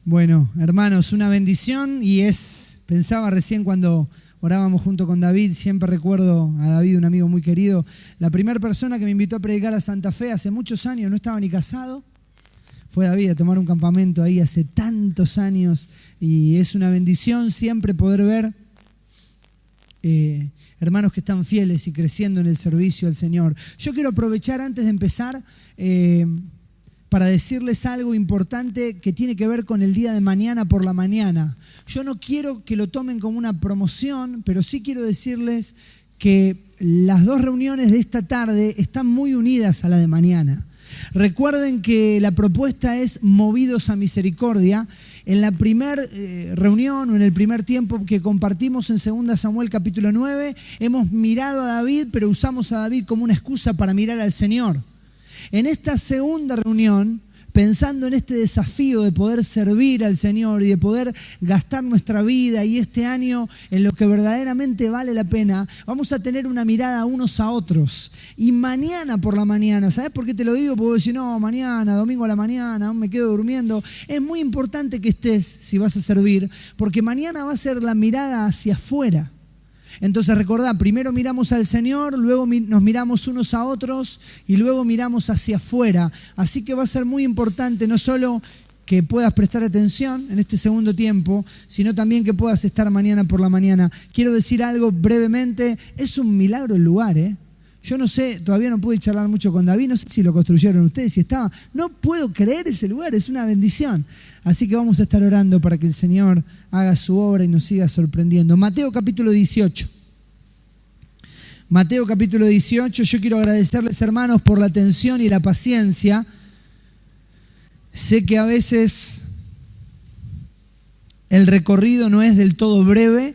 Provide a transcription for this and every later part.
Bueno, hermanos, una bendición pensaba recién cuando orábamos junto con David, siempre recuerdo a David, un amigo muy querido, la primera persona que me invitó a predicar a Santa Fe hace muchos años, no estaba ni casado, fue David a tomar un campamento ahí hace tantos años y es una bendición siempre poder ver hermanos que están fieles y creciendo en el servicio al Señor. Yo quiero aprovechar antes de empezar para decirles algo importante que tiene que ver con el día de mañana por la mañana. Yo no quiero que lo tomen como una promoción, pero sí quiero decirles que las dos reuniones de esta tarde están muy unidas a la de mañana. Recuerden que la propuesta es Movidos a Misericordia. En la primera reunión o en el primer tiempo que compartimos en 2 Samuel capítulo 9, hemos mirado a David, pero usamos a David como una excusa para mirar al Señor. En esta segunda reunión, pensando en este desafío de poder servir al Señor y de poder gastar nuestra vida y este año en lo que verdaderamente vale la pena, vamos a tener una mirada unos a otros. Y mañana por la mañana, ¿sabes por qué te lo digo? Porque vos decís, no, mañana, domingo a la mañana, aún me quedo durmiendo. Es muy importante que estés si vas a servir, porque mañana va a ser la mirada hacia afuera. Entonces recordá, primero miramos al Señor, luego nos miramos unos a otros y luego miramos hacia afuera. Así que va a ser muy importante no solo que puedas prestar atención en este segundo tiempo, sino también que puedas estar mañana por la mañana. Quiero decir algo brevemente, es un milagro el lugar, ¿eh? Yo no sé, todavía no pude charlar mucho con David, no sé si lo construyeron ustedes, si estaba. No puedo creer ese lugar, es una bendición. Así que vamos a estar orando para que el Señor haga su obra y nos siga sorprendiendo. Mateo capítulo 18. Mateo capítulo 18, yo quiero agradecerles, hermanos, por la atención y la paciencia. Sé que a veces el recorrido no es del todo breve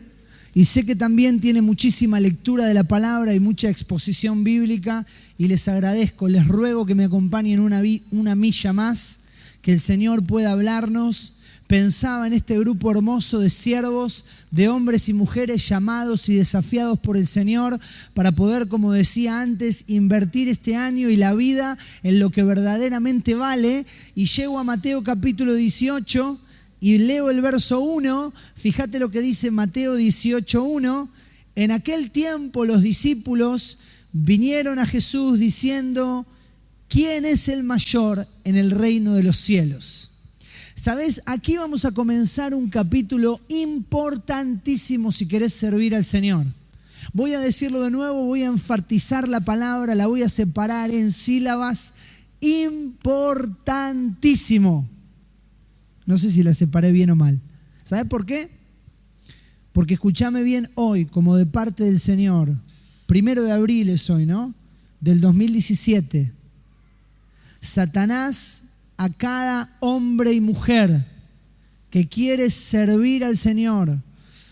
y sé que también tiene muchísima lectura de la palabra y mucha exposición bíblica y les agradezco, les ruego que me acompañen una milla más, que el Señor pueda hablarnos. Pensaba en este grupo hermoso de siervos, de hombres y mujeres llamados y desafiados por el Señor para poder, como decía antes, invertir este año y la vida en lo que verdaderamente vale. Y llego a Mateo capítulo 18 y leo el verso 1. Fíjate lo que dice Mateo 18:1. En aquel tiempo los discípulos vinieron a Jesús diciendo, ¿quién es el mayor en el reino de los cielos? ¿Sabes? Aquí vamos a comenzar un capítulo importantísimo si querés servir al Señor. Voy a decirlo de nuevo, voy a enfatizar la palabra, la voy a separar en sílabas. Importantísimo. No sé si la separé bien o mal. ¿Sabes por qué? Porque escúchame bien hoy, como de parte del Señor. 1 de abril es hoy, ¿no? Del 2017. Satanás a cada hombre y mujer que quiere servir al Señor,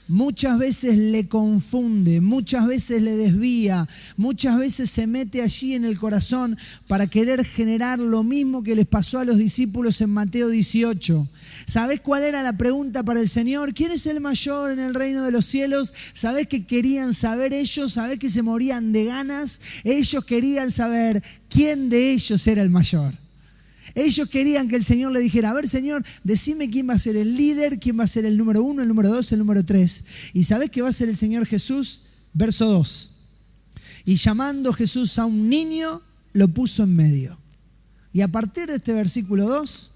muchas veces le confunde, muchas veces le desvía, muchas veces se mete allí en el corazón para querer generar lo mismo que les pasó a los discípulos en Mateo 18. ¿Sabés cuál era la pregunta para el Señor? ¿Quién es el mayor en el reino de los cielos? ¿Sabés qué querían saber ellos? ¿Sabés que se morían de ganas? Ellos querían saber quién de ellos era el mayor. Ellos querían que el Señor le dijera, a ver, Señor, decime quién va a ser el líder, quién va a ser el número 1, el número 2, el número 3. ¿Y sabés qué va a ser el Señor Jesús? Verso 2. Y llamando Jesús a un niño, lo puso en medio. Y a partir de este versículo 2,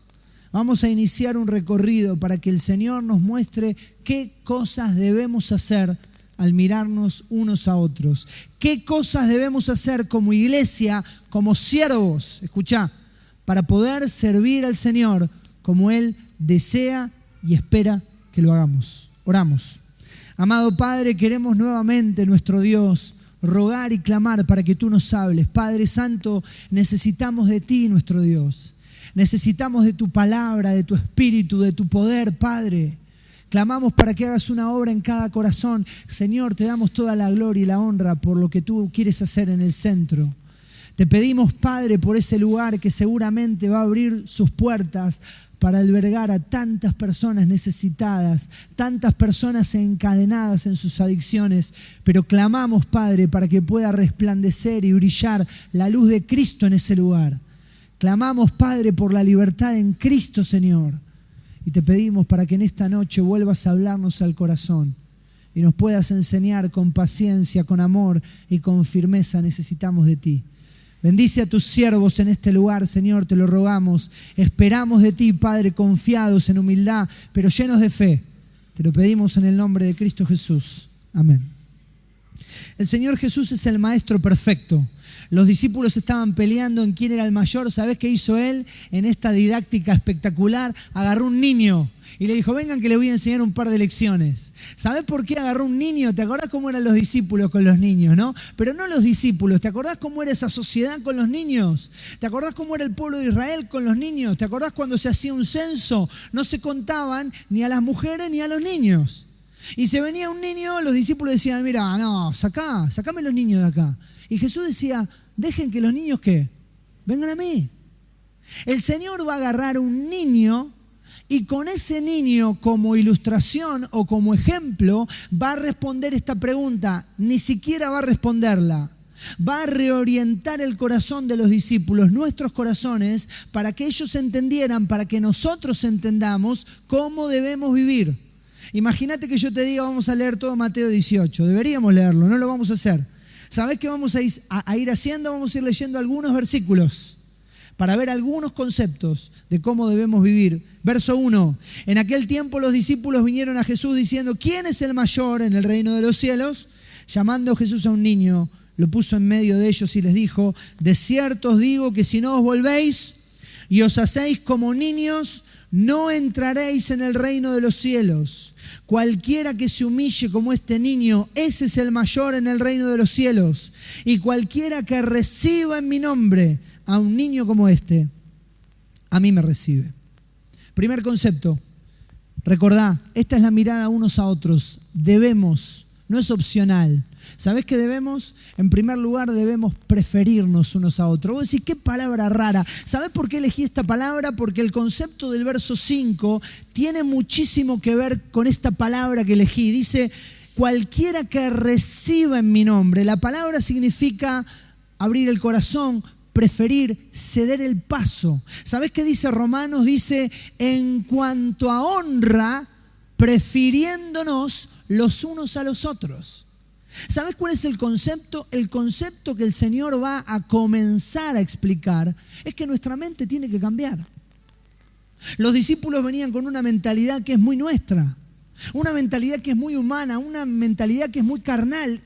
vamos a iniciar un recorrido para que el Señor nos muestre qué cosas debemos hacer al mirarnos unos a otros. ¿Qué cosas debemos hacer como iglesia, como siervos? Escuchá. Para poder servir al Señor como Él desea y espera que lo hagamos. Oramos. Amado Padre, queremos nuevamente, nuestro Dios, rogar y clamar para que tú nos hables. Padre Santo, necesitamos de ti, nuestro Dios. Necesitamos de tu palabra, de tu espíritu, de tu poder, Padre. Clamamos para que hagas una obra en cada corazón. Señor, te damos toda la gloria y la honra por lo que tú quieres hacer en el centro. Te pedimos, Padre, por ese lugar que seguramente va a abrir sus puertas para albergar a tantas personas necesitadas, tantas personas encadenadas en sus adicciones, pero clamamos, Padre, para que pueda resplandecer y brillar la luz de Cristo en ese lugar. Clamamos, Padre, por la libertad en Cristo, Señor. Y te pedimos para que en esta noche vuelvas a hablarnos al corazón y nos puedas enseñar con paciencia, con amor y con firmeza. Necesitamos de ti. Bendice a tus siervos en este lugar, Señor, te lo rogamos. Esperamos de ti, Padre, confiados en humildad, pero llenos de fe. Te lo pedimos en el nombre de Cristo Jesús. Amén. El Señor Jesús es el Maestro perfecto. Los discípulos estaban peleando en quién era el mayor. ¿Sabés qué hizo Él? En esta didáctica espectacular, agarró un niño y le dijo, vengan que les voy a enseñar un par de lecciones. ¿Sabés por qué agarró un niño? ¿Te acordás cómo eran los discípulos con los niños, no? Pero no los discípulos. ¿Te acordás cómo era esa sociedad con los niños? ¿Te acordás cómo era el pueblo de Israel con los niños? ¿Te acordás cuando se hacía un censo? No se contaban ni a las mujeres ni a los niños. Y se venía un niño, los discípulos decían, mira, no, sacame los niños de acá. Y Jesús decía, dejen que los niños, ¿qué? Vengan a mí. El Señor va a agarrar un niño y con ese niño como ilustración o como ejemplo va a responder esta pregunta. Ni siquiera va a responderla. Va a reorientar el corazón de los discípulos, nuestros corazones, para que ellos entendieran, para que nosotros entendamos cómo debemos vivir. Imagínate que yo te diga, vamos a leer todo Mateo 18. Deberíamos leerlo, no lo vamos a hacer. ¿Sabés qué vamos a ir haciendo? Vamos a ir leyendo algunos versículos para ver algunos conceptos de cómo debemos vivir. Verso 1. En aquel tiempo los discípulos vinieron a Jesús diciendo, ¿quién es el mayor en el reino de los cielos? Llamando Jesús a un niño, lo puso en medio de ellos y les dijo, de cierto os digo que si no os volvéis y os hacéis como niños, no entraréis en el reino de los cielos. Cualquiera que se humille como este niño, ese es el mayor en el reino de los cielos. Y cualquiera que reciba en mi nombre a un niño como este, a mí me recibe. Primer concepto, recordá, esta es la mirada unos a otros. Debemos, no es opcional. ¿Sabés qué debemos? En primer lugar, debemos preferirnos unos a otros. Vos decís, qué palabra rara. ¿Sabés por qué elegí esta palabra? Porque el concepto del verso 5 tiene muchísimo que ver con esta palabra que elegí. Dice, cualquiera que reciba en mi nombre. La palabra significa abrir el corazón, preferir, ceder el paso. ¿Sabés qué dice Romanos? Dice, en cuanto a honra, prefiriéndonos los unos a los otros. ¿Sabes cuál es el concepto? El concepto que el Señor va a comenzar a explicar es que nuestra mente tiene que cambiar. Los discípulos venían con una mentalidad que es muy nuestra, una mentalidad que es muy humana, una mentalidad que es muy carnal.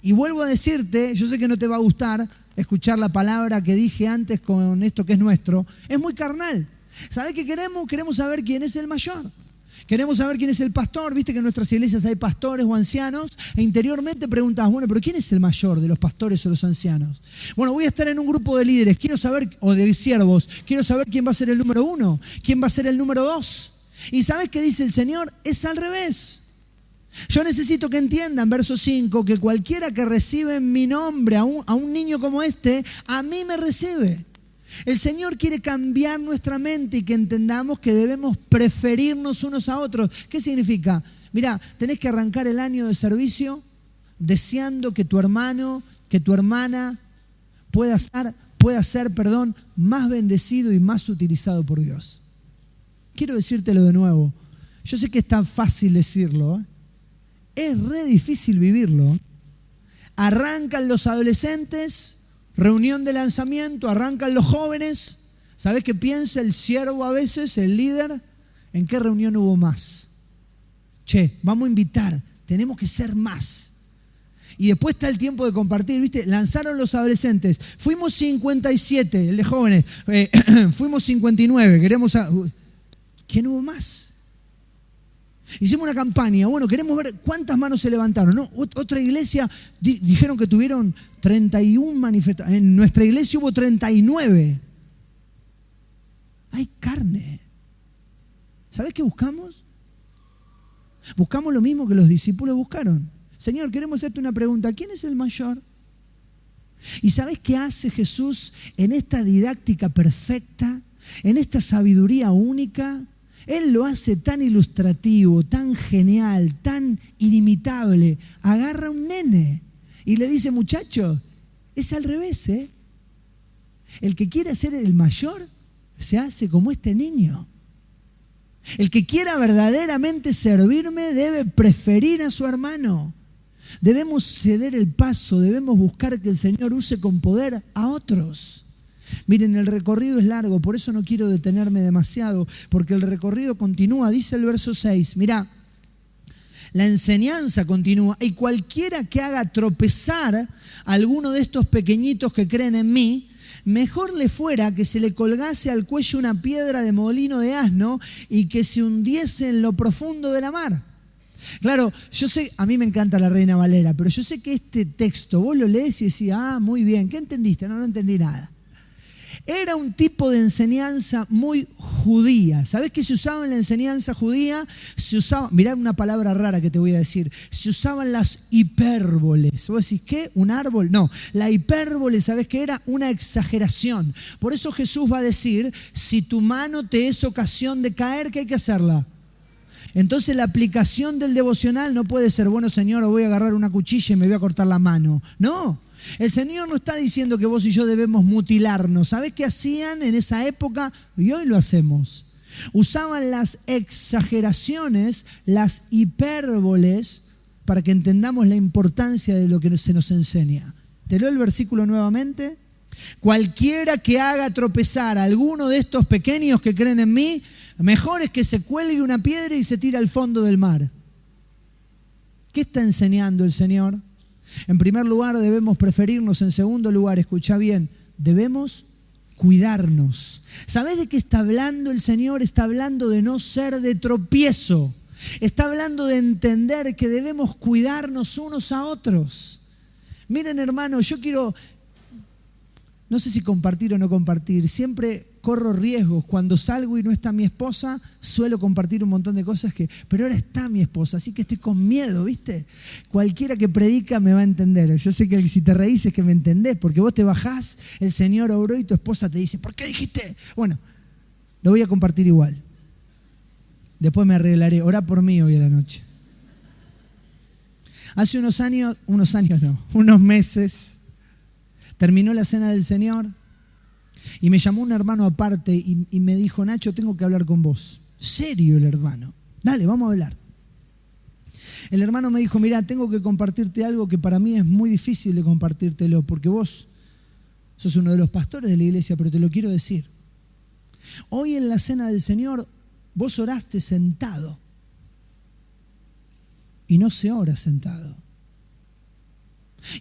Y vuelvo a decirte, yo sé que no te va a gustar escuchar la palabra que dije antes con esto que es nuestro, es muy carnal. ¿Sabes qué queremos? Queremos saber quién es el mayor. Queremos saber quién es el pastor. Viste que en nuestras iglesias hay pastores o ancianos e interiormente preguntas, bueno, pero ¿quién es el mayor de los pastores o los ancianos? Bueno, voy a estar en un grupo de líderes, quiero saber, o de siervos, quiero saber quién va a ser el número 1, quién va a ser el número 2. ¿Y sabes qué dice el Señor? Es al revés. Yo necesito que entiendan, verso 5, que cualquiera que recibe en mi nombre a un niño como este, a mí me recibe. El Señor quiere cambiar nuestra mente y que entendamos que debemos preferirnos unos a otros. ¿Qué significa? Mirá, tenés que arrancar el año de servicio deseando que tu hermano, que tu hermana pueda ser, más bendecido y más utilizado por Dios. Quiero decírtelo de nuevo. Yo sé que es tan fácil decirlo, es re difícil vivirlo. Arrancan los adolescentes, reunión de lanzamiento, arrancan los jóvenes. ¿Sabés qué piensa el siervo a veces, el líder? ¿En qué reunión hubo más? Che, vamos a invitar, tenemos que ser más. Y después está el tiempo de compartir, ¿viste? Lanzaron los adolescentes. Fuimos 57, el de jóvenes. Fuimos 59, ¿quién hubo más? Hicimos una campaña, bueno, queremos ver cuántas manos se levantaron. No, otra iglesia dijeron que tuvieron 31 manifestaciones. En nuestra iglesia hubo 39. Hay carne. ¿Sabés qué buscamos? Buscamos lo mismo que los discípulos buscaron. Señor, queremos hacerte una pregunta. ¿Quién es el mayor? ¿Y sabés qué hace Jesús en esta didáctica perfecta? En esta sabiduría única. Él lo hace tan ilustrativo, tan genial, tan inimitable. Agarra a un nene y le dice, muchacho, es al revés, ¿eh? El que quiere ser el mayor se hace como este niño. El que quiera verdaderamente servirme debe preferir a su hermano. Debemos ceder el paso, debemos buscar que el Señor use con poder a otros. Miren, el recorrido es largo, por eso no quiero detenerme demasiado, porque el recorrido continúa, dice el verso 6, mirá, la enseñanza continúa, y cualquiera que haga tropezar a alguno de estos pequeñitos que creen en mí, mejor le fuera que se le colgase al cuello una piedra de molino de asno y que se hundiese en lo profundo de la mar. Claro, yo sé, a mí me encanta la Reina Valera, pero yo sé que este texto vos lo lees y decís, muy bien, ¿qué entendiste? No entendí nada. Era un tipo de enseñanza muy judía. ¿Sabés qué se usaba en la enseñanza judía? Se usaba, mirá una palabra rara que te voy a decir, se usaban las hipérboles. ¿Vos decís qué? ¿Un árbol? No, la hipérbole, ¿sabés qué era? Una exageración. Por eso Jesús va a decir, si tu mano te es ocasión de caer, ¿qué hay que hacerla? Entonces la aplicación del devocional no puede ser, bueno Señor, voy a agarrar una cuchilla y me voy a cortar la mano. No, el Señor no está diciendo que vos y yo debemos mutilarnos. ¿Sabés qué hacían en esa época? Y hoy lo hacemos. Usaban las exageraciones, las hipérboles, para que entendamos la importancia de lo que se nos enseña. Te leo el versículo nuevamente. Cualquiera que haga tropezar a alguno de estos pequeños que creen en mí, mejor es que se cuelgue una piedra y se tire al fondo del mar. ¿Qué está enseñando el Señor? En primer lugar, debemos preferirnos. En segundo lugar, escucha bien, debemos cuidarnos. ¿Sabés de qué está hablando el Señor? Está hablando de no ser de tropiezo. Está hablando de entender que debemos cuidarnos unos a otros. Miren, hermanos, yo quiero, no sé si compartir o no compartir, siempre corro riesgos. Cuando salgo y no está mi esposa, suelo compartir un montón de cosas pero ahora está mi esposa, así que estoy con miedo, ¿viste? Cualquiera que predica me va a entender. Yo sé que si te reís es que me entendés, porque vos te bajás, el Señor obró y tu esposa te dice, ¿por qué dijiste? Bueno, lo voy a compartir igual. Después me arreglaré. Orá por mí hoy a la noche. Hace unos meses, terminó la cena del Señor y me llamó un hermano aparte y me dijo, Nacho, tengo que hablar con vos. Serio el hermano. Dale, vamos a hablar. El hermano me dijo, mirá, tengo que compartirte algo que para mí es muy difícil de compartírtelo, porque vos sos uno de los pastores de la iglesia, pero te lo quiero decir. Hoy en la cena del Señor, vos oraste sentado y no se ora sentado.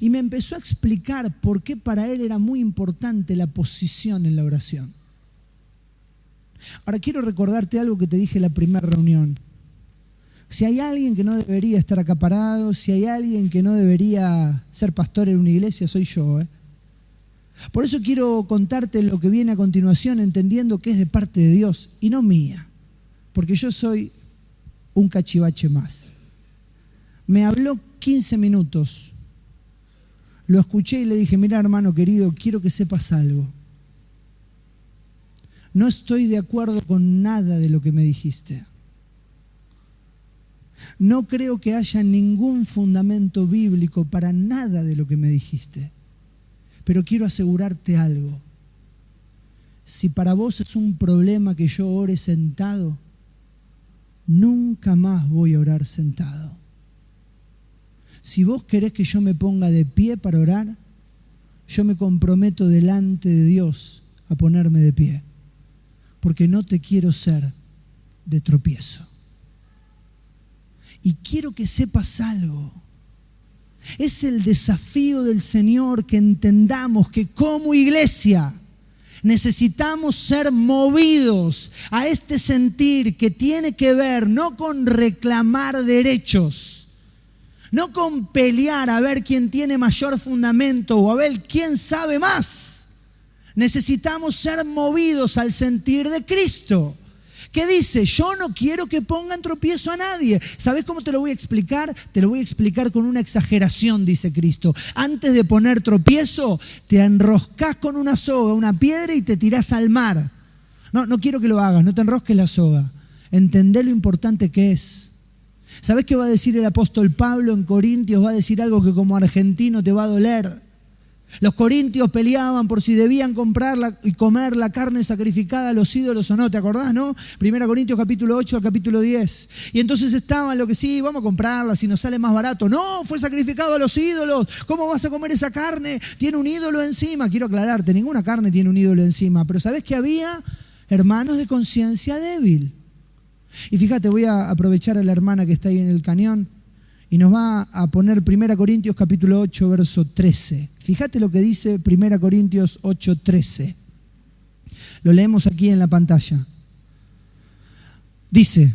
Y me empezó a explicar por qué para él era muy importante la posición en la oración. Ahora quiero recordarte algo que te dije en la primera reunión. Si hay alguien que no debería estar acá parado, si hay alguien que no debería ser pastor en una iglesia, soy yo. Por eso quiero contarte lo que viene a continuación, entendiendo que es de parte de Dios y no mía, porque yo soy un cachivache más. Me habló 15 minutos. Lo escuché y le dije, mira hermano querido, quiero que sepas algo. No estoy de acuerdo con nada de lo que me dijiste. No creo que haya ningún fundamento bíblico para nada de lo que me dijiste. Pero quiero asegurarte algo. Si para vos es un problema que yo ore sentado, nunca más voy a orar sentado. Si vos querés que yo me ponga de pie para orar, yo me comprometo delante de Dios a ponerme de pie, porque no te quiero ser de tropiezo. Y quiero que sepas algo. Es el desafío del Señor que entendamos que como iglesia necesitamos ser movidos a este sentir que tiene que ver no con reclamar derechos, no con pelear a ver quién tiene mayor fundamento o a ver quién sabe más. Necesitamos ser movidos al sentir de Cristo, que dice, yo no quiero que pongan tropiezo a nadie. ¿Sabés cómo te lo voy a explicar? Te lo voy a explicar con una exageración, dice Cristo. Antes de poner tropiezo, te enroscás con una soga, una piedra y te tirás al mar. No quiero que lo hagas, no te enrosques la soga. Entendé lo importante que es. ¿Sabés qué va a decir el apóstol Pablo en Corintios? Va a decir algo que como argentino te va a doler. Los corintios peleaban por si debían comprar y comer la carne sacrificada a los ídolos o no, ¿te acordás, no? 1 Corintios capítulo 8 al capítulo 10. Y entonces estaban lo que sí, vamos a comprarla si nos sale más barato. No, fue sacrificado a los ídolos. ¿Cómo vas a comer esa carne? Tiene un ídolo encima. Quiero aclararte, ninguna carne tiene un ídolo encima. Pero ¿sabés que había hermanos de conciencia débil? Y fíjate, voy a aprovechar a la hermana que está ahí en el cañón y nos va a poner 1 Corintios capítulo 8, verso 13. Fíjate lo que dice 1 Corintios 8, 13. Lo leemos aquí en la pantalla. Dice,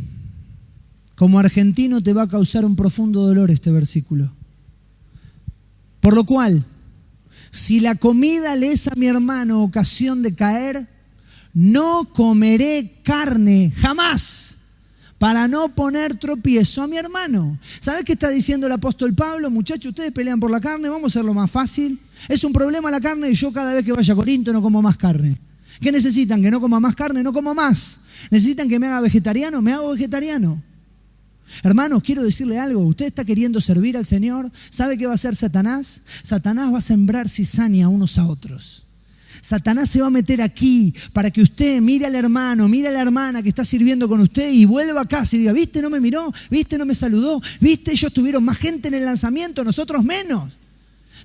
como argentino te va a causar un profundo dolor este versículo. Por lo cual, si la comida le es a mi hermano ocasión de caer, no comeré carne jamás, para no poner tropiezo a mi hermano. ¿Sabes qué está diciendo el apóstol Pablo? Muchachos, ustedes pelean por la carne, vamos a hacerlo más fácil. Es un problema la carne y yo cada vez que vaya a Corinto no como más carne. ¿Qué necesitan? ¿Que no coma más carne? No como más. ¿Necesitan que me haga vegetariano? Me hago vegetariano. Hermanos, quiero decirle algo. Usted está queriendo servir al Señor. ¿Sabe qué va a hacer Satanás? Satanás va a sembrar cizaña unos a otros. Satanás se va a meter aquí para que usted mire al hermano, mire a la hermana que está sirviendo con usted y vuelva a casa y diga, ¿viste? No me miró, ¿viste? No me saludó, ¿viste? Ellos tuvieron más gente en el lanzamiento, nosotros menos.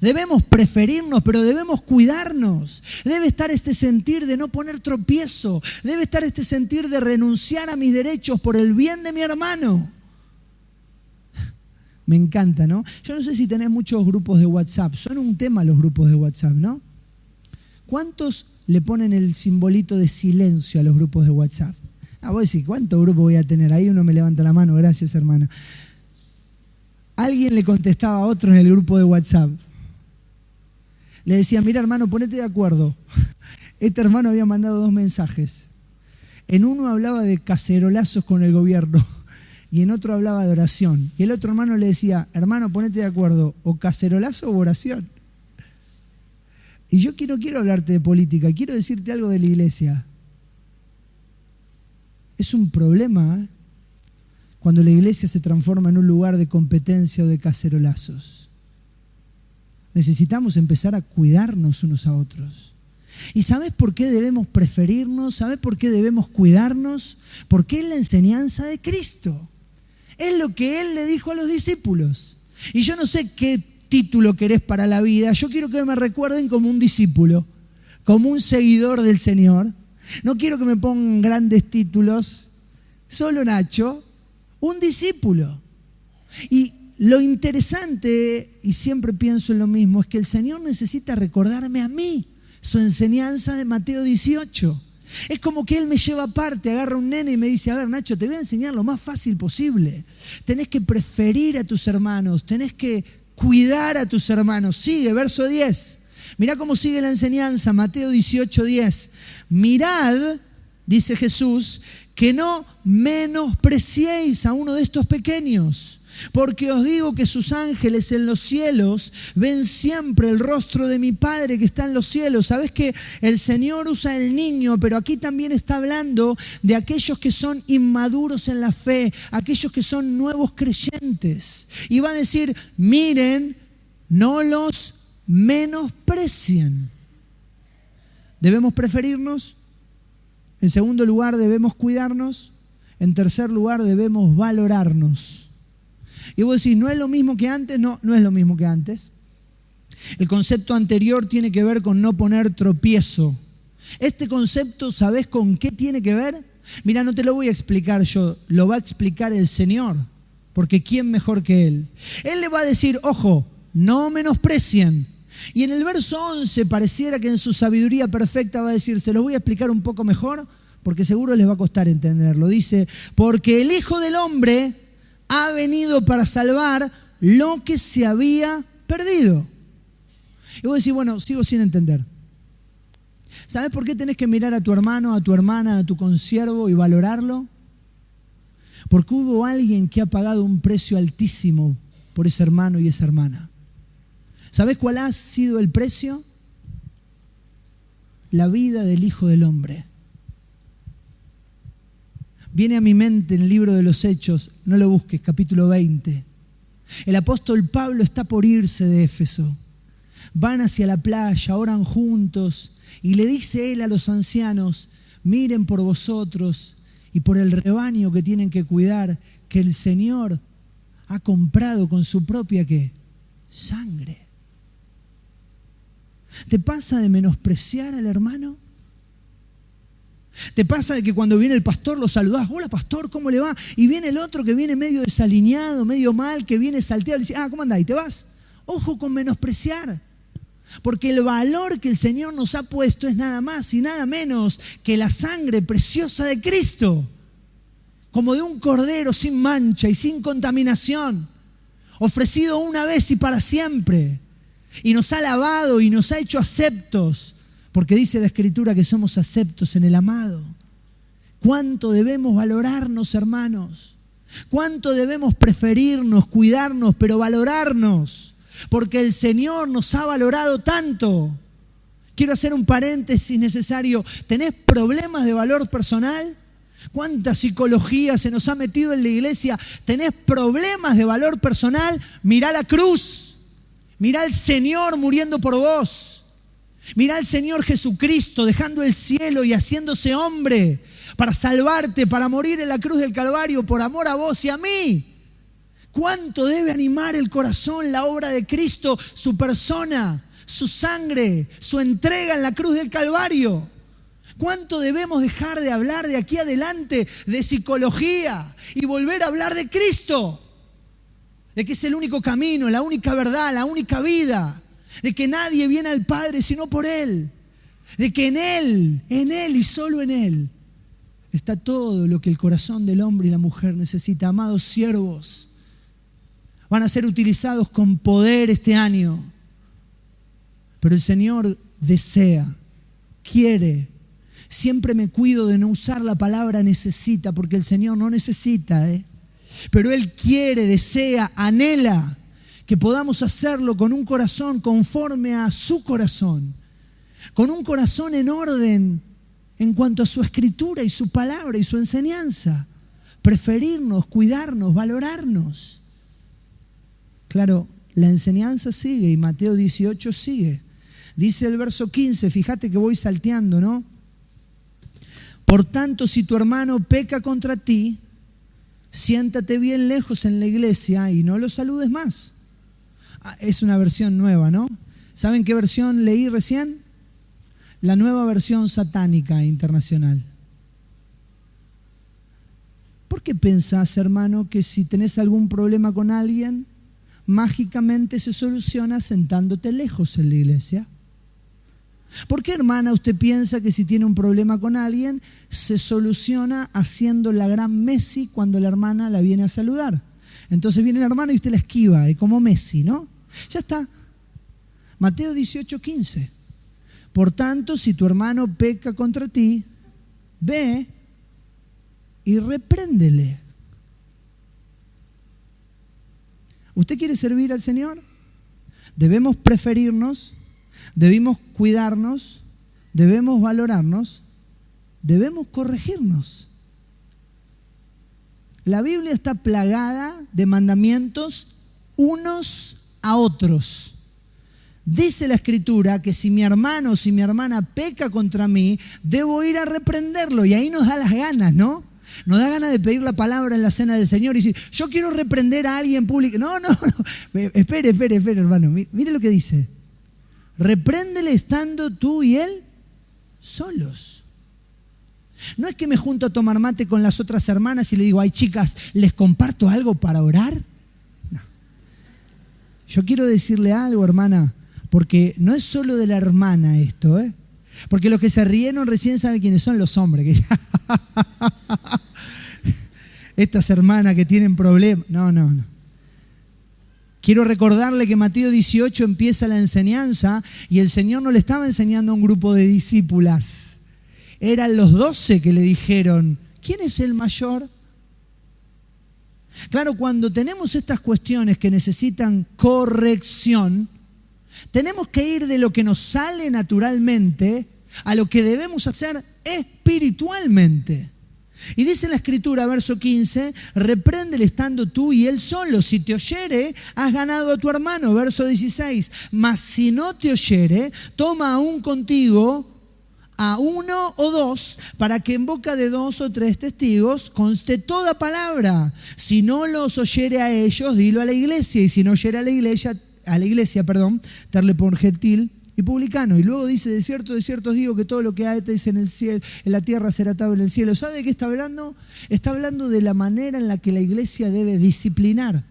Debemos preferirnos, pero debemos cuidarnos. Debe estar este sentir de no poner tropiezo. Debe estar este sentir de renunciar a mis derechos por el bien de mi hermano. Me encanta, ¿no? Yo no sé si tenés muchos grupos de WhatsApp. Son un tema los grupos de WhatsApp, ¿no? ¿Cuántos le ponen el simbolito de silencio a los grupos de WhatsApp? Vos decís, ¿cuántos grupos voy a tener? Ahí uno me levanta la mano, gracias hermana. Alguien le contestaba a otro en el grupo de WhatsApp. Le decía, mira hermano, ponete de acuerdo. Este hermano había mandado 2 mensajes. En uno hablaba de cacerolazos con el gobierno y en otro hablaba de oración. Y el otro hermano le decía, hermano, ponete de acuerdo, o cacerolazo o oración. Y yo no quiero hablarte de política, quiero decirte algo de la iglesia. Es un problema, ¿eh? Cuando la iglesia se transforma en un lugar de competencia o de cacerolazos. Necesitamos empezar a cuidarnos unos a otros. ¿Y sabes por qué debemos preferirnos? ¿Sabes por qué debemos cuidarnos? Porque es la enseñanza de Cristo. Es lo que Él le dijo a los discípulos. Y yo no sé qué título querés para la vida. Yo quiero que me recuerden como un discípulo, como un seguidor del Señor. No quiero que me pongan grandes títulos. Solo Nacho, un discípulo. Y lo interesante, y siempre pienso en lo mismo, es que el Señor necesita recordarme a mí su enseñanza de Mateo 18. Es como que Él me lleva aparte, agarra un nene y me dice, a ver Nacho, te voy a enseñar lo más fácil posible. Tenés que preferir a tus hermanos, tenés que cuidar a tus hermanos. Sigue, verso 10. Mirá cómo sigue la enseñanza, Mateo 18, 10. Mirad, dice Jesús, que no menospreciéis a uno de estos pequeños, porque os digo que sus ángeles en los cielos ven siempre el rostro de mi Padre que está en los cielos. ¿Sabes que el Señor usa el niño, pero aquí también está hablando de aquellos que son inmaduros en la fe, aquellos que son nuevos creyentes? Y va a decir, miren, no los menosprecien. Debemos preferirnos. En segundo lugar, debemos cuidarnos. En tercer lugar, debemos valorarnos. Y vos decís, ¿no es lo mismo que antes? No, no es lo mismo que antes. El concepto anterior tiene que ver con no poner tropiezo. Este concepto, ¿sabés con qué tiene que ver? Mira, no te lo voy a explicar yo, lo va a explicar el Señor, porque ¿quién mejor que Él? Él le va a decir, ojo, no menosprecien. Y en el verso 11 pareciera que en su sabiduría perfecta va a decir, se los voy a explicar un poco mejor, porque seguro les va a costar entenderlo. Dice, porque el Hijo del Hombre ha venido para salvar lo que se había perdido. Y vos decís, bueno, sigo sin entender. ¿Sabes por qué tenés que mirar a tu hermano, a tu hermana, a tu consiervo y valorarlo? Porque hubo alguien que ha pagado un precio altísimo por ese hermano y esa hermana. ¿Sabes cuál ha sido el precio? La vida del Hijo del Hombre. Viene a mi mente en el libro de los Hechos, no lo busques, capítulo 20. El apóstol Pablo está por irse de Éfeso. van hacia la playa, oran juntos, y le dice él a los ancianos, miren por vosotros y por el rebaño que tienen que cuidar, que el Señor ha comprado con su propia, ¿qué? Sangre. ¿Te pasa de menospreciar al hermano? ¿Te pasa de que cuando viene el pastor lo saludás? Hola pastor, ¿cómo le va? Y viene el otro que viene medio desalineado, medio mal, que viene salteado y le dice, ¿cómo andás? ¿Y te vas? Ojo con menospreciar. Porque el valor que el Señor nos ha puesto es nada más y nada menos que la sangre preciosa de Cristo. Como de un cordero sin mancha y sin contaminación, ofrecido una vez y para siempre. Y nos ha lavado y nos ha hecho aceptos, porque dice la Escritura que somos aceptos en el amado. ¿Cuánto debemos valorarnos, hermanos? ¿Cuánto debemos preferirnos, cuidarnos, pero valorarnos? Porque el Señor nos ha valorado tanto. Quiero hacer un paréntesis necesario. ¿Tenés problemas de valor personal? ¿Cuánta psicología se nos ha metido en la iglesia? ¿Tenés problemas de valor personal? Mirá la cruz. Mirá al Señor muriendo por vos. Mirá al Señor Jesucristo dejando el cielo y haciéndose hombre para salvarte, para morir en la cruz del Calvario por amor a vos y a mí. ¿Cuánto debe animar el corazón la obra de Cristo, su persona, su sangre, su entrega en la cruz del Calvario? ¿Cuánto debemos dejar de hablar de aquí adelante de psicología y volver a hablar de Cristo? De que es el único camino, la única verdad, la única vida. De que nadie viene al Padre sino por Él. De que en Él y solo en Él está todo lo que el corazón del hombre y la mujer necesita. Amados siervos, van a ser utilizados con poder este año. Pero el Señor desea, quiere. Siempre me cuido de no usar la palabra necesita, porque el Señor no necesita, pero Él quiere, desea, anhela que podamos hacerlo con un corazón conforme a su corazón, con un corazón en orden en cuanto a su escritura y su palabra y su enseñanza. Preferirnos, cuidarnos, valorarnos. Claro, la enseñanza sigue y Mateo 18 sigue. Dice el verso 15, fíjate que voy salteando, ¿no? Por tanto, si tu hermano peca contra ti, siéntate bien lejos en la iglesia y no lo saludes más. Es una versión nueva, ¿no? ¿Saben qué versión leí recién? La nueva versión satánica internacional. ¿Por qué pensás, hermano, que si tenés algún problema con alguien, mágicamente se soluciona sentándote lejos en la iglesia? ¿Por qué, hermana, usted piensa que si tiene un problema con alguien, se soluciona haciendo la gran Messi cuando la hermana la viene a saludar? Entonces viene la hermana y usted la esquiva, como Messi, ¿no? Ya está. Mateo 18:15. Por tanto, si tu hermano peca contra ti, ve y repréndele. ¿Usted quiere servir al Señor? Debemos preferirnos, debemos cuidarnos, debemos valorarnos, debemos corregirnos. La Biblia está plagada de mandamientos unos a otros. Dice la Escritura que si mi hermano o si mi hermana peca contra mí, debo ir a reprenderlo. Y ahí nos da las ganas, ¿no? Nos da ganas de pedir la palabra en la cena del Señor y decir, yo quiero reprender a alguien público. No. Espere, hermano. Mire lo que dice. Repréndele estando tú y él solos. No es que me junto a tomar mate con las otras hermanas y le digo, ay chicas, ¿les comparto algo para orar? No. Yo quiero decirle algo, hermana, porque no es solo de la hermana esto, porque los que se rieron recién saben quiénes son los hombres. Estas hermanas que tienen problemas. No. Quiero recordarle que Mateo 18 empieza la enseñanza y el Señor no le estaba enseñando a un grupo de discípulas. Eran los 12 que le dijeron, ¿quién es el mayor? Claro, cuando tenemos estas cuestiones que necesitan corrección, tenemos que ir de lo que nos sale naturalmente a lo que debemos hacer espiritualmente. Y dice la Escritura, verso 15, repréndele estando tú y él solo. Si te oyere, has ganado a tu hermano. Verso 16, mas si no te oyere, toma aún contigo a uno o dos, para que en boca de 2 o 3 testigos conste toda palabra. Si no los oyere a ellos, dilo a la iglesia. Y si no oyere a la iglesia, darle por gentil y publicano. Y luego dice, de cierto os digo que todo lo que ates en el cielo, en la tierra será atado en el cielo. ¿Sabe de qué está hablando? Está hablando de la manera en la que la iglesia debe disciplinar.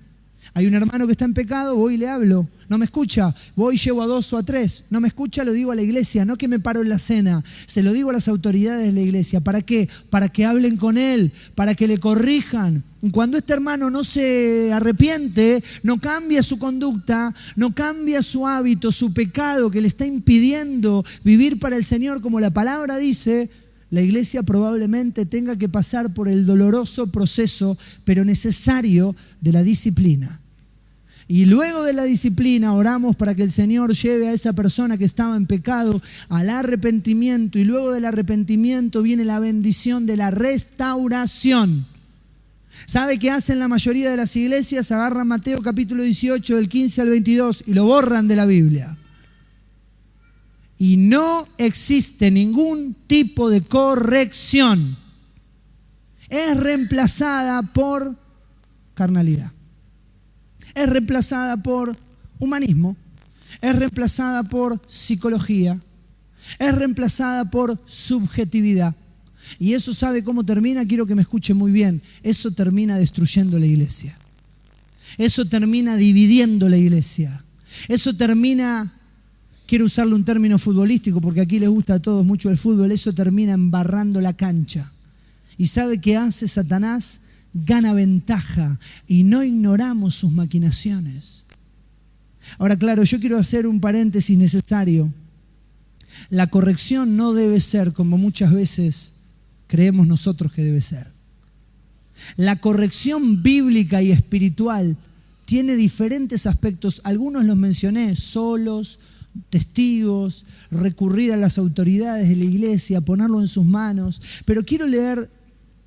Hay un hermano que está en pecado, voy y le hablo. No me escucha, voy y llevo a 2 o a 3. No me escucha, lo digo a la iglesia, no que me paro en la cena. Se lo digo a las autoridades de la iglesia. ¿Para qué? Para que hablen con él, para que le corrijan. Y cuando este hermano no se arrepiente, no cambia su conducta, no cambia su hábito, su pecado que le está impidiendo vivir para el Señor como la palabra dice, la iglesia probablemente tenga que pasar por el doloroso proceso, pero necesario, de la disciplina. Y luego de la disciplina oramos para que el Señor lleve a esa persona que estaba en pecado al arrepentimiento, y luego del arrepentimiento viene la bendición de la restauración. ¿Sabe qué hacen la mayoría de las iglesias? Agarran Mateo capítulo 18 del 15 al 22 y lo borran de la Biblia. Y no existe ningún tipo de corrección. Es reemplazada por carnalidad. Es reemplazada por humanismo, es reemplazada por psicología, es reemplazada por subjetividad. Y eso, ¿sabe cómo termina? Quiero que me escuche muy bien. Eso termina destruyendo la iglesia. Eso termina dividiendo la iglesia. Eso termina, quiero usarle un término futbolístico porque aquí les gusta a todos mucho el fútbol, eso termina embarrando la cancha. ¿Y sabe qué hace Satanás? Gana ventaja y no ignoramos sus maquinaciones. Ahora, claro, yo quiero hacer un paréntesis necesario. La corrección no debe ser como muchas veces creemos nosotros que debe ser. La corrección bíblica y espiritual tiene diferentes aspectos. Algunos los mencioné: solos, testigos, recurrir a las autoridades de la iglesia, ponerlo en sus manos. Pero quiero leer,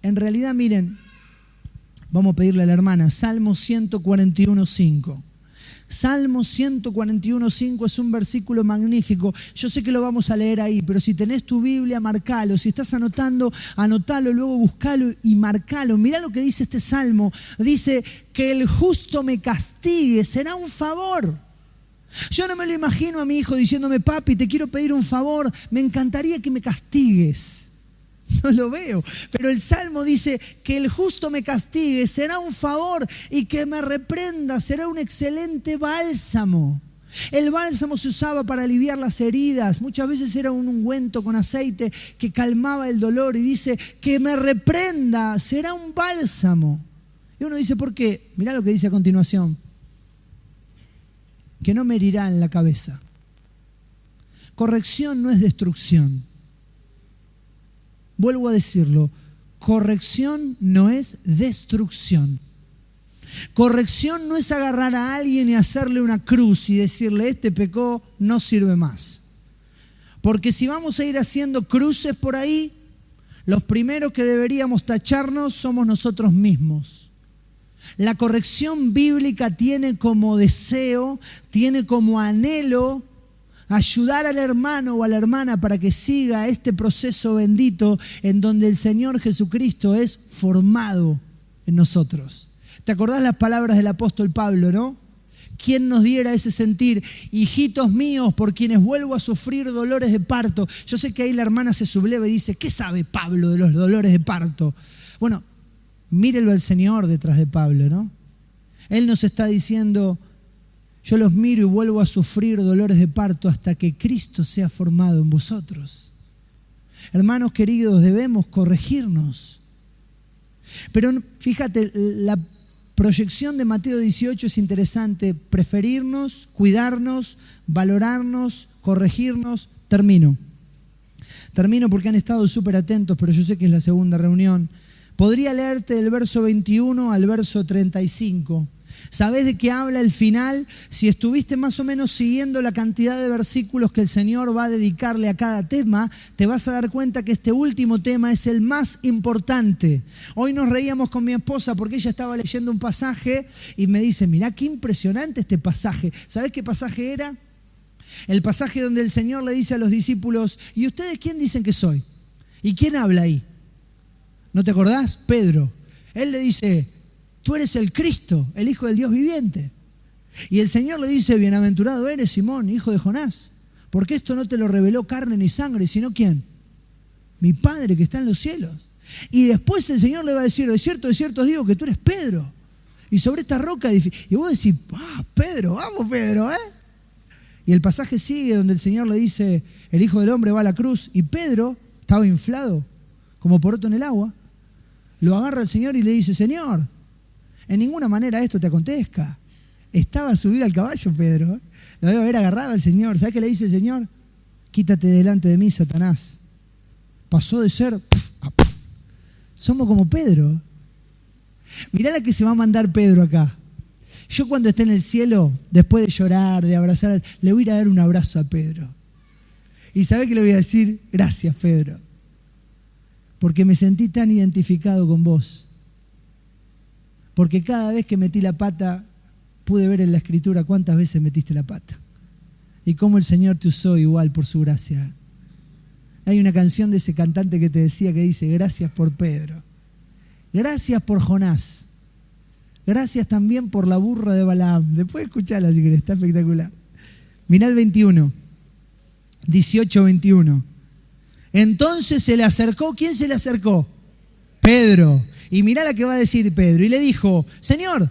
en realidad, miren, vamos a pedirle a la hermana, Salmo 141:5. Salmo 141:5 es un versículo magnífico. Yo sé que lo vamos a leer ahí, pero si tenés tu Biblia, marcalo. Si estás anotando, anotalo, luego buscalo y marcalo. Mirá lo que dice este salmo. Dice, que el justo me castigue, será un favor. Yo no me lo imagino a mi hijo diciéndome, papi, te quiero pedir un favor, me encantaría que me castigues. No lo veo, pero el Salmo dice que el justo me castigue, será un favor, y que me reprenda, será un excelente bálsamo. El bálsamo se usaba para aliviar las heridas, muchas veces era un ungüento con aceite que calmaba el dolor, y dice que me reprenda, será un bálsamo. Y uno dice, ¿por qué? Mirá lo que dice a continuación, que no me herirá en la cabeza. Corrección no es destrucción. Vuelvo a decirlo, corrección no es destrucción. Corrección no es agarrar a alguien y hacerle una cruz y decirle, este pecó, no sirve más. Porque si vamos a ir haciendo cruces por ahí, los primeros que deberíamos tacharnos somos nosotros mismos. La corrección bíblica tiene como deseo, tiene como anhelo ayudar al hermano o a la hermana para que siga este proceso bendito en donde el Señor Jesucristo es formado en nosotros. ¿Te acordás las palabras del apóstol Pablo, no? ¿Quién nos diera ese sentir? Hijitos míos, por quienes vuelvo a sufrir dolores de parto. Yo sé que ahí la hermana se subleva y dice, ¿qué sabe Pablo de los dolores de parto? Bueno, mírelo al Señor detrás de Pablo, ¿no? Él nos está diciendo, yo los miro y vuelvo a sufrir dolores de parto hasta que Cristo sea formado en vosotros. Hermanos queridos, debemos corregirnos. Pero fíjate, la proyección de Mateo 18 es interesante. Preferirnos, cuidarnos, valorarnos, corregirnos. Termino porque han estado súper atentos, pero yo sé que es la segunda reunión. Podría leerte del verso 21 al verso 35. ¿Sabés de qué habla el final? Si estuviste más o menos siguiendo la cantidad de versículos que el Señor va a dedicarle a cada tema, te vas a dar cuenta que este último tema es el más importante. Hoy nos reíamos con mi esposa porque ella estaba leyendo un pasaje y me dice, mirá qué impresionante este pasaje. ¿Sabés qué pasaje era? El pasaje donde el Señor le dice a los discípulos, ¿y ustedes quién dicen que soy? ¿Y quién habla ahí? ¿No te acordás? Pedro. Él le dice, tú eres el Cristo, el Hijo del Dios viviente. Y el Señor le dice, bienaventurado eres, Simón, hijo de Jonás, porque esto no te lo reveló carne ni sangre, sino ¿quién? Mi Padre que está en los cielos. Y después el Señor le va a decir, de cierto os digo que tú eres Pedro. Y sobre esta roca, y vos decís, Pedro, vamos Pedro, ¿eh? Y el pasaje sigue donde el Señor le dice, el Hijo del Hombre va a la cruz, y Pedro estaba inflado, como poroto en el agua. Lo agarra el Señor y le dice, Señor, en ninguna manera esto te acontezca. Estaba subido al caballo Pedro, ¿eh? Lo debe haber agarrado al Señor. ¿Sabes qué le dice el Señor? Quítate delante de mí, Satanás. Pasó de ser a somos como Pedro. Mirá la que se va a mandar Pedro acá. Yo cuando esté en el cielo, después de llorar, de abrazar, le voy a ir a dar un abrazo a Pedro. ¿Y sabés qué le voy a decir? Gracias, Pedro. Porque me sentí tan identificado con vos. Porque cada vez que metí la pata, pude ver en la Escritura cuántas veces metiste la pata. Y cómo el Señor te usó igual por su gracia. Hay una canción de ese cantante que te decía que dice, gracias por Pedro. Gracias por Jonás. Gracias también por la burra de Balaam. Después escuchala si querés, está espectacular. Mirá el 21. 18-21. Entonces se le acercó. ¿Quién se le acercó? Pedro. Y mirá la que va a decir Pedro. Y le dijo, Señor,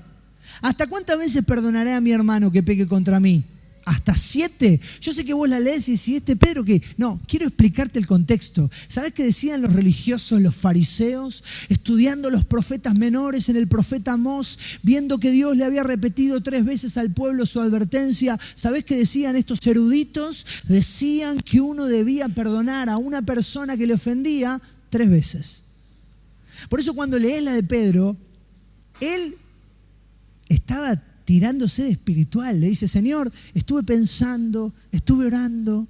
¿hasta cuántas veces perdonaré a mi hermano que peque contra mí? ¿Hasta 7? Yo sé que vos la lees y decís, ¿este Pedro qué? No, quiero explicarte el contexto. ¿Sabés qué decían los religiosos, los fariseos? Estudiando los profetas menores en el profeta Amós, viendo que Dios le había repetido 3 veces al pueblo su advertencia. ¿Sabés qué decían estos eruditos? Decían que uno debía perdonar a una persona que le ofendía 3 veces. Por eso cuando lees la de Pedro, él estaba tirándose de espiritual. Le dice, Señor, estuve pensando, estuve orando.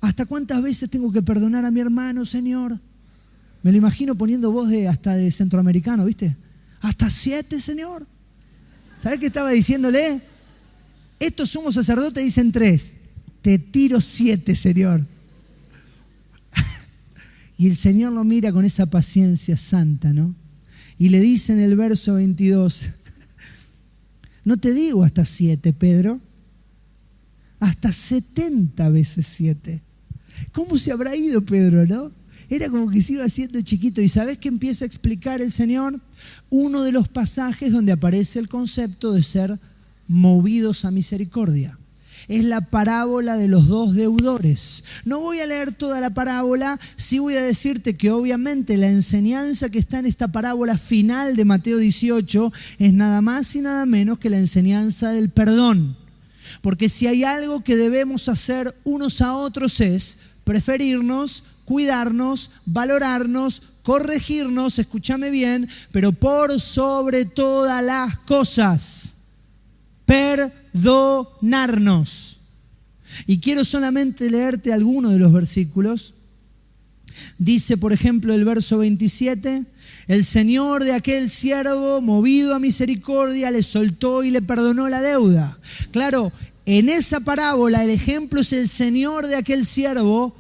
¿Hasta cuántas veces tengo que perdonar a mi hermano, Señor? Me lo imagino poniendo voz hasta de centroamericano, ¿viste? ¿Hasta 7, Señor? ¿Sabés qué estaba diciéndole? Estos sumos sacerdotes dicen 3. Te tiro 7, Señor. Y el Señor lo mira con esa paciencia santa, ¿no? Y le dice en el verso 22, no te digo hasta 7, Pedro, hasta 70 veces 7. ¿Cómo se habrá ido Pedro, no? Era como que se iba haciendo chiquito. ¿Y sabés qué empieza a explicar el Señor? Uno de los pasajes donde aparece el concepto de ser movidos a misericordia. Es la parábola de los 2 deudores. No voy a leer toda la parábola, sí voy a decirte que obviamente la enseñanza que está en esta parábola final de Mateo 18 es nada más y nada menos que la enseñanza del perdón. Porque si hay algo que debemos hacer unos a otros es preferirnos, cuidarnos, valorarnos, corregirnos, escúchame bien, pero por sobre todas las cosas, perdonarnos. Y quiero solamente leerte algunos de los versículos. Dice, por ejemplo, el verso 27, el Señor de aquel siervo, movido a misericordia, le soltó y le perdonó la deuda. Claro, en esa parábola el ejemplo es el Señor de aquel siervo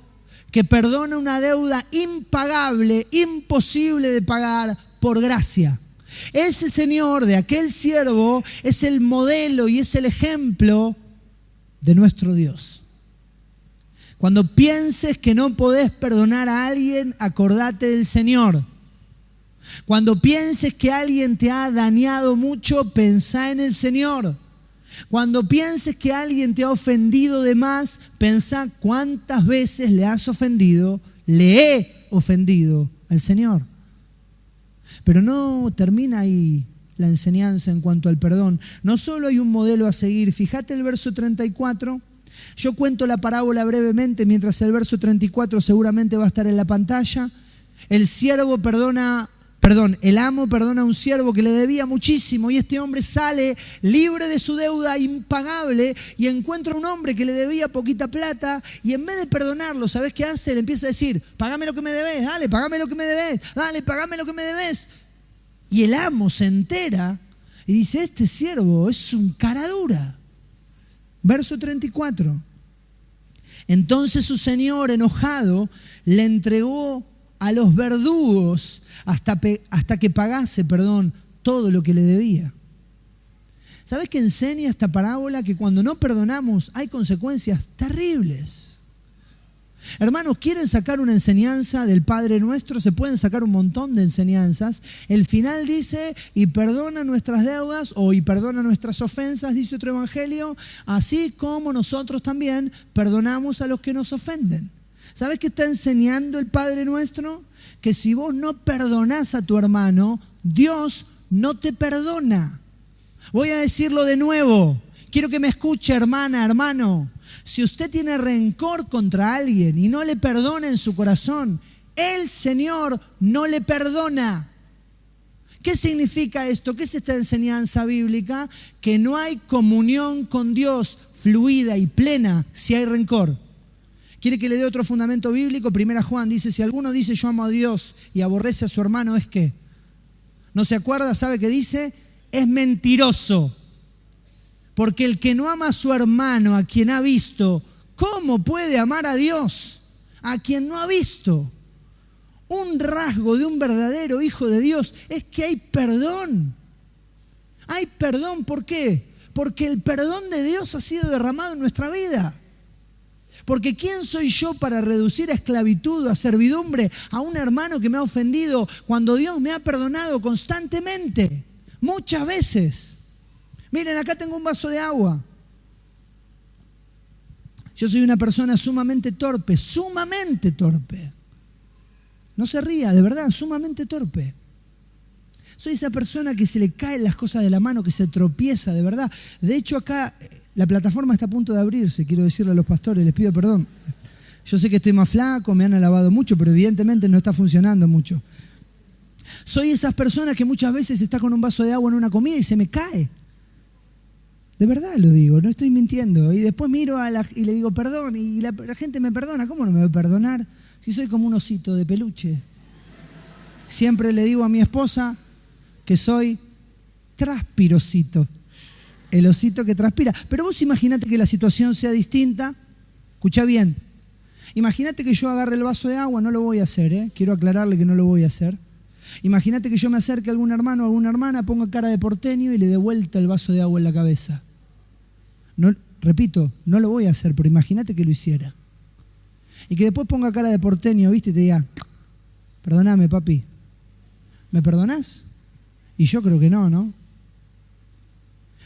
que perdona una deuda impagable, imposible de pagar por gracia. Ese Señor de aquel siervo es el modelo y es el ejemplo de nuestro Dios. Cuando pienses que no podés perdonar a alguien, acordate del Señor. Cuando pienses que alguien te ha dañado mucho, pensá en el Señor. Cuando pienses que alguien te ha ofendido de más, pensá cuántas veces le has ofendido, le he ofendido al Señor. Pero no termina ahí la enseñanza en cuanto al perdón. No solo hay un modelo a seguir. Fíjate el verso 34. Yo cuento la parábola brevemente, mientras el verso 34 seguramente va a estar en la pantalla. El siervo perdona El amo perdona a un siervo que le debía muchísimo y este hombre sale libre de su deuda impagable y encuentra un hombre que le debía poquita plata y en vez de perdonarlo, ¿sabés qué hace? Le empieza a decir, pagame lo que me debes, dale, pagame lo que me debes, dale, pagame lo que me debes. Y el amo se entera y dice, este siervo es un cara dura. Verso 34. Entonces su señor, enojado, le entregó a los verdugos hasta que pagase, todo lo que le debía. ¿Sabes qué enseña esta parábola? Que cuando no perdonamos hay consecuencias terribles. Hermanos, ¿quieren sacar una enseñanza del Padre Nuestro? Se pueden sacar un montón de enseñanzas. El final dice, y perdona nuestras deudas, y perdona nuestras ofensas, dice otro evangelio, así como nosotros también perdonamos a los que nos ofenden. ¿Sabes qué está enseñando el Padre Nuestro? Que si vos no perdonás a tu hermano, Dios no te perdona. Voy a decirlo de nuevo. Quiero que me escuche, hermana, hermano. Si usted tiene rencor contra alguien y no le perdona en su corazón, el Señor no le perdona. ¿Qué significa esto? ¿Qué es esta enseñanza bíblica? Que no hay comunión con Dios fluida y plena si hay rencor. ¿Quiere que le dé otro fundamento bíblico? 1 Juan dice, si alguno dice yo amo a Dios y aborrece a su hermano, ¿es qué? ¿No se acuerda? ¿Sabe qué dice? Es mentiroso. Porque el que no ama a su hermano, a quien ha visto, ¿cómo puede amar a Dios? A quien no ha visto. Un rasgo de un verdadero hijo de Dios es que hay perdón. Hay perdón, ¿por qué? Porque el perdón de Dios ha sido derramado en nuestra vida. Porque ¿quién soy yo para reducir a esclavitud o a servidumbre a un hermano que me ha ofendido cuando Dios me ha perdonado constantemente? Muchas veces. Miren, acá tengo un vaso de agua. Yo soy una persona sumamente torpe. No se ría, de verdad, sumamente torpe. Soy esa persona que se le caen las cosas de la mano, que se tropieza, de verdad. De hecho, acá la plataforma está a punto de abrirse, quiero decirle a los pastores, les pido perdón. Yo sé que estoy más flaco, me han alabado mucho, pero evidentemente no está funcionando mucho. Soy esas personas que muchas veces está con un vaso de agua en una comida y se me cae. De verdad lo digo, no estoy mintiendo. Y después miro y le digo perdón y la gente me perdona. ¿Cómo no me va a perdonar si soy como un osito de peluche? Siempre le digo a mi esposa que soy transpirosito. El osito que transpira. Pero vos imaginate que la situación sea distinta. Escuchá bien. Imagínate que yo agarre el vaso de agua, no lo voy a hacer, Quiero aclararle que no lo voy a hacer. Imagínate que yo me acerque a algún hermano o alguna hermana, ponga cara de porteño y le dé vuelta el vaso de agua en la cabeza. No, repito, no lo voy a hacer, pero imagínate que lo hiciera. Y que después ponga cara de porteño, ¿viste? Y te diga, perdóname, papi. ¿Me perdonás? Y yo creo que no, ¿no?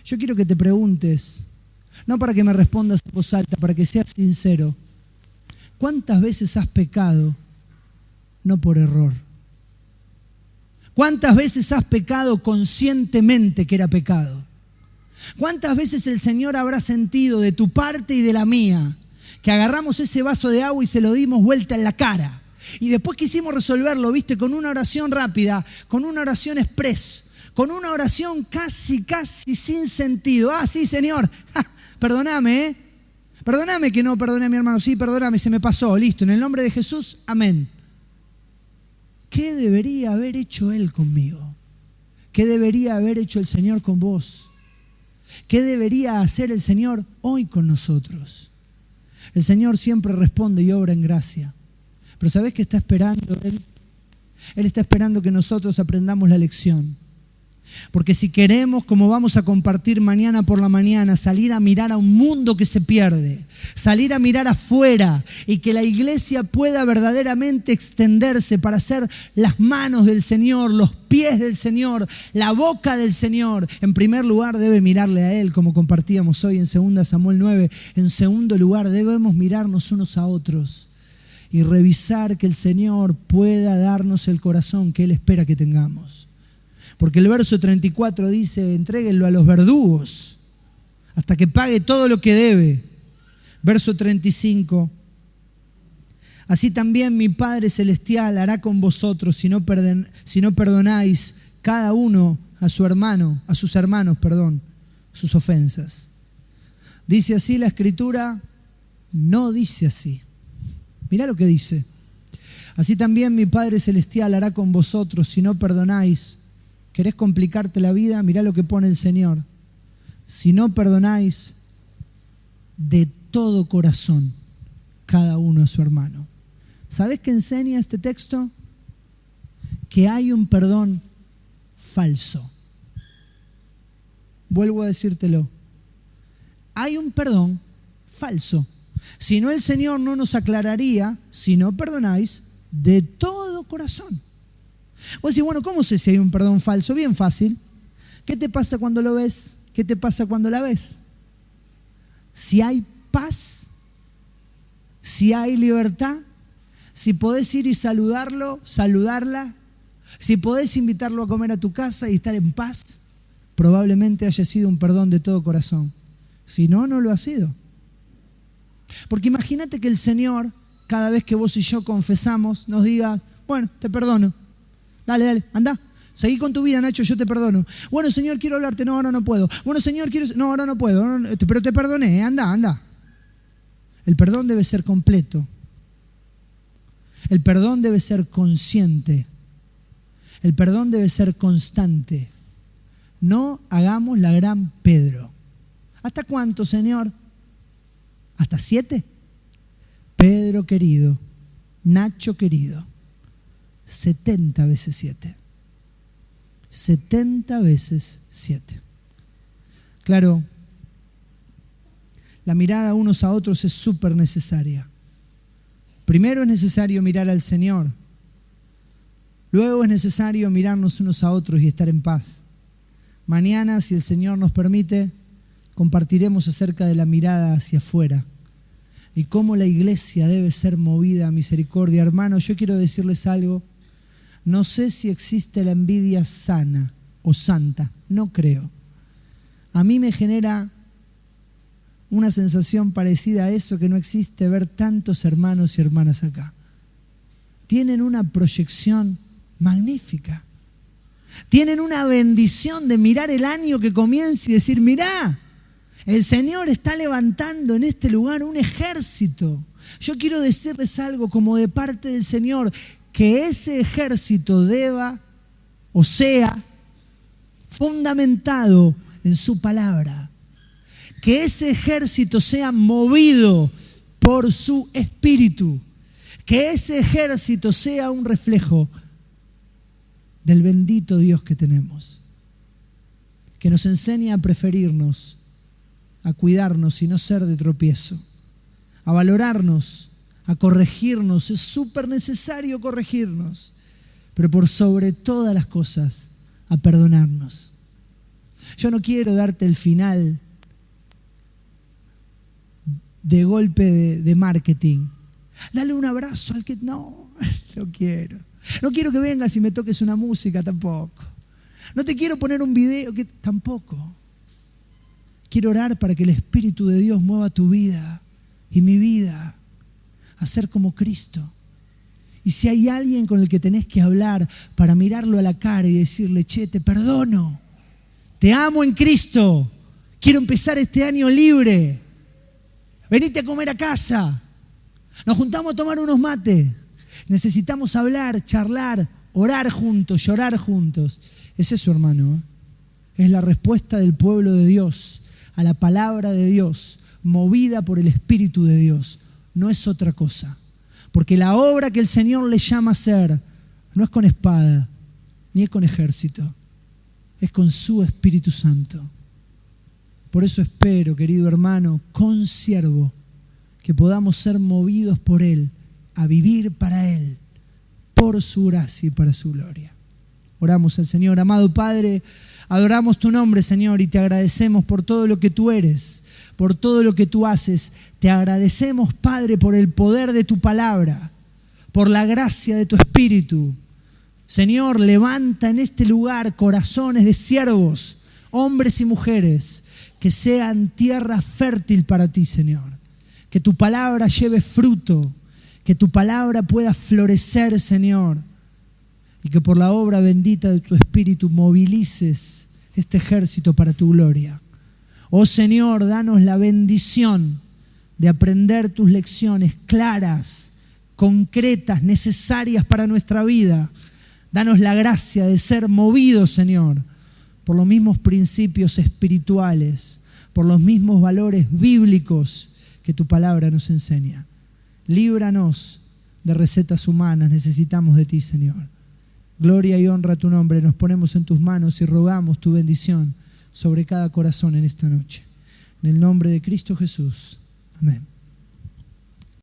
Yo quiero que te preguntes, no para que me respondas en voz alta, para que seas sincero. ¿Cuántas veces has pecado no por error? ¿Cuántas veces has pecado conscientemente que era pecado? ¿Cuántas veces el Señor habrá sentido de tu parte y de la mía que agarramos ese vaso de agua y se lo dimos vuelta en la cara? Y después quisimos resolverlo, ¿viste? Con una oración rápida, con una oración express, con una oración casi sin sentido. Ah, sí, Señor, perdóname, Perdóname que no perdoné a mi hermano. Sí, perdóname, se me pasó. Listo, en el nombre de Jesús, amén. ¿Qué debería haber hecho Él conmigo? ¿Qué debería haber hecho el Señor con vos? ¿Qué debería hacer el Señor hoy con nosotros? El Señor siempre responde y obra en gracia. Pero ¿sabés qué está esperando Él? Él está esperando que nosotros aprendamos la lección. Porque si queremos, como vamos a compartir mañana por la mañana, salir a mirar a un mundo que se pierde, salir a mirar afuera y que la iglesia pueda verdaderamente extenderse para ser las manos del Señor, los pies del Señor, la boca del Señor, en primer lugar debe mirarle a Él, como compartíamos hoy en 2 Samuel 9. En segundo lugar debemos mirarnos unos a otros y revisar que el Señor pueda darnos el corazón que Él espera que tengamos. Porque el verso 34 dice, entréguenlo a los verdugos hasta que pague todo lo que debe. Verso 35, Así también mi Padre Celestial hará con vosotros si no perdonáis cada uno a sus hermanos, sus ofensas. ¿Dice así la Escritura? No dice así. Mirá lo que dice. Así también mi Padre Celestial hará con vosotros si no perdonáis. ¿Querés complicarte la vida? Mirá lo que pone el Señor. Si no perdonáis de todo corazón cada uno a su hermano. ¿Sabés qué enseña este texto? Que hay un perdón falso. Vuelvo a decírtelo. Hay un perdón falso. Si no, el Señor no nos aclararía: si no perdonáis de todo corazón. Vos decís, bueno, ¿cómo sé si hay un perdón falso? Bien fácil. ¿Qué te pasa cuando lo ves? ¿Qué te pasa cuando la ves? Si hay paz, si hay libertad, si podés ir y saludarlo, saludarla, si podés invitarlo a comer a tu casa y estar en paz, probablemente haya sido un perdón de todo corazón. Si no, no lo ha sido. Porque imagínate que el Señor, cada vez que vos y yo confesamos, nos diga: bueno, te perdono. Dale, anda. Seguí con tu vida, Nacho, yo te perdono. Bueno, Señor, quiero hablarte. No, ahora no puedo. Bueno, Señor, no, ahora no puedo. Pero te perdoné, anda. El perdón debe ser completo. El perdón debe ser consciente. El perdón debe ser constante. No hagamos la gran Pedro. ¿Hasta cuánto, Señor? ¿Hasta 7? Pedro querido, Nacho querido, 70 veces 7. 70 veces 7. Claro, la mirada unos a otros es súper necesaria. Primero es necesario mirar al Señor. Luego es necesario mirarnos unos a otros y estar en paz. Mañana, si el Señor nos permite, compartiremos acerca de la mirada hacia afuera y cómo la iglesia debe ser movida a misericordia. Hermanos, yo quiero decirles algo. No sé si existe la envidia sana o santa. No creo. A mí me genera una sensación parecida a eso, que no existe, ver tantos hermanos y hermanas acá. Tienen una proyección magnífica. Tienen una bendición de mirar el año que comienza y decir: mirá, el Señor está levantando en este lugar un ejército. Yo quiero decirles algo como de parte del Señor: que ese ejército deba o sea fundamentado en su palabra. Que ese ejército sea movido por su espíritu. Que ese ejército sea un reflejo del bendito Dios que tenemos. Que nos enseñe a preferirnos, a cuidarnos y no ser de tropiezo, a valorarnos, a corregirnos. Es súper necesario corregirnos, pero por sobre todas las cosas, a perdonarnos. Yo no quiero darte el final de golpe de marketing. Dale un abrazo al que... No quiero. No quiero que vengas y me toques una música tampoco. No te quiero poner un video tampoco. Quiero orar para que el Espíritu de Dios mueva tu vida y mi vida a ser como Cristo. Y si hay alguien con el que tenés que hablar, para mirarlo a la cara y decirle: che, te perdono, te amo en Cristo, quiero empezar este año libre, venite a comer a casa, nos juntamos a tomar unos mates, necesitamos hablar, charlar, orar juntos, llorar juntos. Es eso, hermano, es la respuesta del pueblo de Dios a la palabra de Dios, movida por el Espíritu de Dios. No es otra cosa. Porque la obra que el Señor le llama a hacer no es con espada, ni es con ejército, es con su Espíritu Santo. Por eso espero, querido hermano, consiervo, que podamos ser movidos por Él, a vivir para Él, por su gracia y para su gloria. Oramos al Señor. Amado Padre, adoramos tu nombre, Señor, y te agradecemos por todo lo que tú eres, por todo lo que tú haces. Te agradecemos, Padre, por el poder de tu palabra, por la gracia de tu Espíritu. Señor, levanta en este lugar corazones de siervos, hombres y mujeres, que sean tierra fértil para ti, Señor. Que tu palabra lleve fruto, Que tu palabra pueda florecer, Señor, y que por la obra bendita de tu Espíritu movilices este ejército para tu gloria. Oh Señor, danos la bendición de aprender tus lecciones claras, concretas, necesarias para nuestra vida. Danos la gracia de ser movidos, Señor, por los mismos principios espirituales, por los mismos valores bíblicos que tu palabra nos enseña. Líbranos de recetas humanas, necesitamos de ti, Señor. Gloria y honra a tu nombre, nos ponemos en tus manos y rogamos tu bendición sobre cada corazón en esta noche. En el nombre de Cristo Jesús. Amén.